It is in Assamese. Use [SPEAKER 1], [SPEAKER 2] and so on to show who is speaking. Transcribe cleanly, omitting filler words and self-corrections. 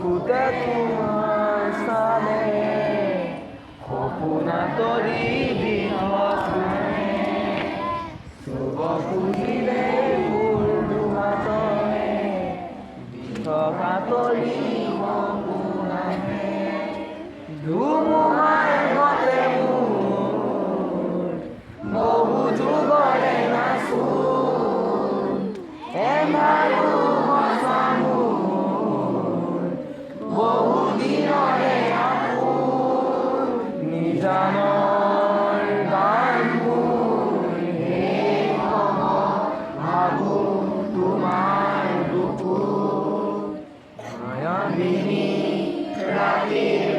[SPEAKER 1] দেখোঁতে তোমাৰ চালে সপোনা তৰি বিহনে চুব খুজিলে মোৰ দুহাতৰে বিহকা তৰি সপোনাহে ধুমুহাই ঘটে মোৰ বহু যুগৰে নাচোন এন্ধাৰো সঁচা মোৰ বহু দিনৰে আপোন নিজানৰ গানবোৰ শেষ হ'ব ভাবোঁ তোমাৰ বুকুত মায়াবিনী ৰাতিৰ